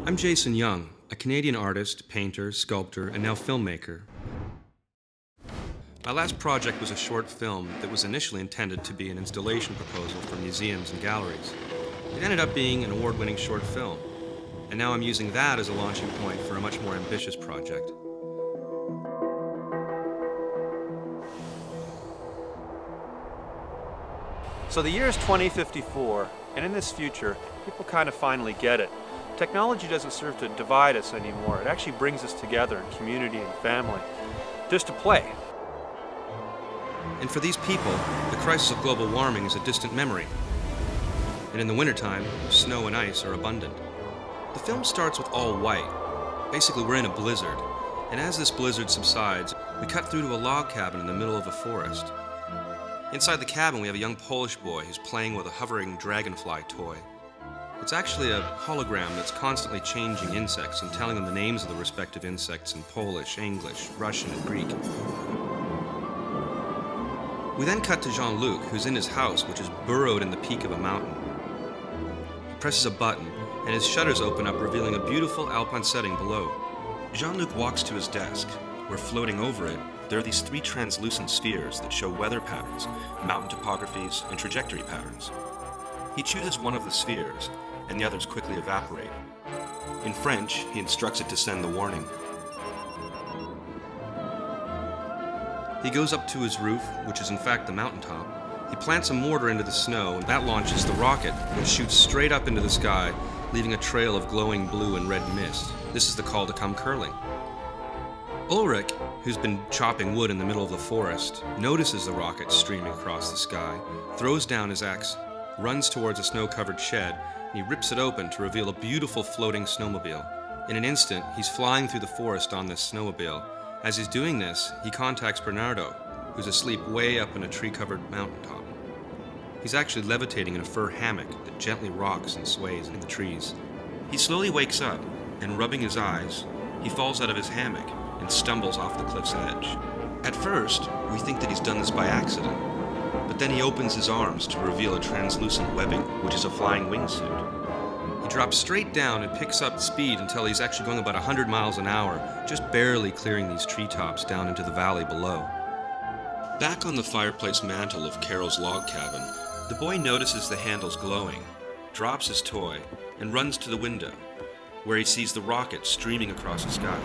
I'm Jason Young, a Canadian artist, painter, sculptor, and now filmmaker. My last project was a short film that was initially intended to be an installation proposal for museums and galleries. It ended up being an award-winning short film, and now I'm using that as a launching point for a much more ambitious project. So the year is 2054, and in this future, people kind of finally get it. Technology doesn't serve to divide us anymore. It actually brings us together in community and family, just to play. And for these people, the crisis of global warming is a distant memory. And in the wintertime, snow and ice are abundant. The film starts with all white. Basically, we're in a blizzard. And as this blizzard subsides, we cut through to a log cabin in the middle of a forest. Inside the cabin, we have a young Polish boy who's playing with a hovering dragonfly toy. It's actually a hologram that's constantly changing insects and telling them the names of the respective insects in Polish, English, Russian, and Greek. We then cut to Jean-Luc, who's in his house, which is burrowed in the peak of a mountain. He presses a button, and his shutters open up, revealing a beautiful alpine setting below. Jean-Luc walks to his desk, where floating over it, there are these three translucent spheres that show weather patterns, mountain topographies, and trajectory patterns. He chooses one of the spheres, and the others quickly evaporate. In French, he instructs it to send the warning. He goes up to his roof, which is in fact the mountaintop. He plants a mortar into the snow, and that launches the rocket, which shoots straight up into the sky, leaving a trail of glowing blue and red mist. This is the call to come curling. Ulrich, who's been chopping wood in the middle of the forest, notices the rocket streaming across the sky, throws down his axe, runs towards a snow-covered shed, and he rips it open to reveal a beautiful floating snowmobile. In an instant, he's flying through the forest on this snowmobile. As he's doing this, he contacts Bernardo, who's asleep way up in a tree-covered mountaintop. He's actually levitating in a fur hammock that gently rocks and sways in the trees. He slowly wakes up, and rubbing his eyes, he falls out of his hammock and stumbles off the cliff's edge. At first, we think that he's done this by accident, but then he opens his arms to reveal a translucent webbing, which is a flying wingsuit. He drops straight down and picks up speed until he's actually going about 100 miles an hour, just barely clearing these treetops down into the valley below. Back on the fireplace mantel of Carol's log cabin, the boy notices the handles glowing, drops his toy, and runs to the window, where he sees the rocket streaming across the sky.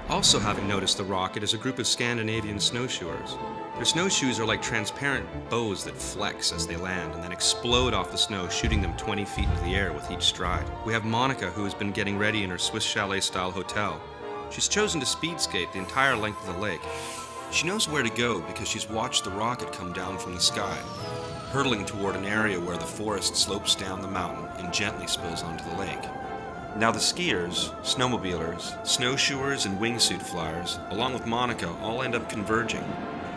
Also having noticed the rocket is a group of Scandinavian snowshoers. Their snowshoes are like transparent bows that flex as they land and then explode off the snow, shooting them 20 feet into the air with each stride. We have Monica, who has been getting ready in her Swiss chalet-style hotel. She's chosen to speed skate the entire length of the lake. She knows where to go because she's watched the rocket come down from the sky, hurtling toward an area where the forest slopes down the mountain and gently spills onto the lake. Now the skiers, snowmobilers, snowshoers, and wingsuit flyers, along with Monica, all end up converging.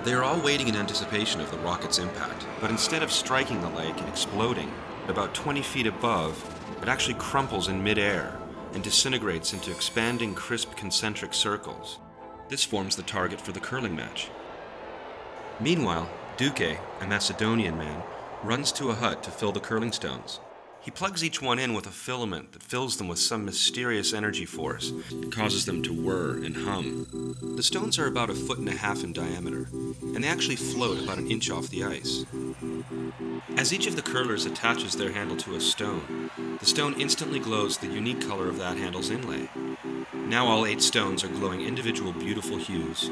They are all waiting in anticipation of the rocket's impact, but instead of striking the lake and exploding, about 20 feet above, it actually crumples in mid-air and disintegrates into expanding crisp concentric circles. This forms the target for the curling match. Meanwhile, Duque, a Macedonian man, runs to a hut to fill the curling stones. He plugs each one in with a filament that fills them with some mysterious energy force that causes them to whir and hum. The stones are about 1.5 feet in diameter, and they actually float about 1 inch off the ice. As each of the curlers attaches their handle to a stone, the stone instantly glows the unique color of that handle's inlay. Now all 8 stones are glowing individual beautiful hues.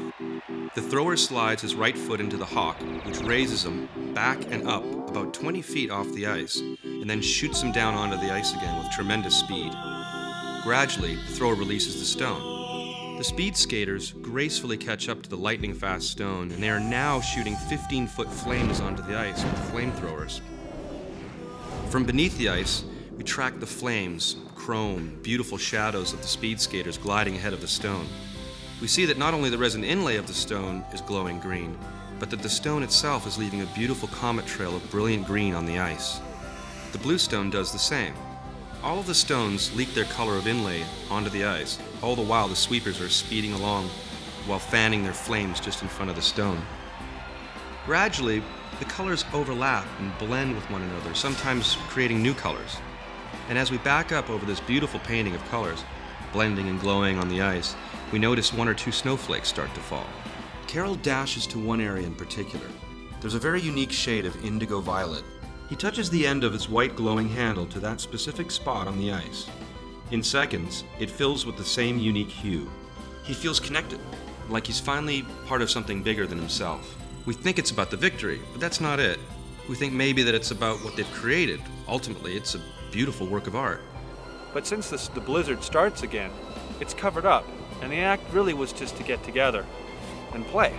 The thrower slides his right foot into the hawk, which raises him back and up about 20 feet off the ice, and then shoots him down onto the ice again with tremendous speed. Gradually, the thrower releases the stone. The speed skaters gracefully catch up to the lightning-fast stone, and they are now shooting 15-foot flames onto the ice with flamethrowers. From beneath the ice, we track the flames, chrome, beautiful shadows of the speed skaters gliding ahead of the stone. We see that not only the resin inlay of the stone is glowing green, but that the stone itself is leaving a beautiful comet trail of brilliant green on the ice. The blue stone does the same. All of the stones leak their color of inlay onto the ice, all the while the sweepers are speeding along while fanning their flames just in front of the stone. Gradually, the colors overlap and blend with one another, sometimes creating new colors. And as we back up over this beautiful painting of colors, blending and glowing on the ice, we notice one or two snowflakes start to fall. Carroll dashes to one area in particular. There's a very unique shade of indigo violet. He touches the end of his white glowing handle to that specific spot on the ice. In seconds, it fills with the same unique hue. He feels connected, like he's finally part of something bigger than himself. We think it's about the victory, but that's not it. We think maybe that it's about what they've created. Ultimately, it's a beautiful work of art. But since the blizzard starts again, it's covered up, and the act really was just to get together and play.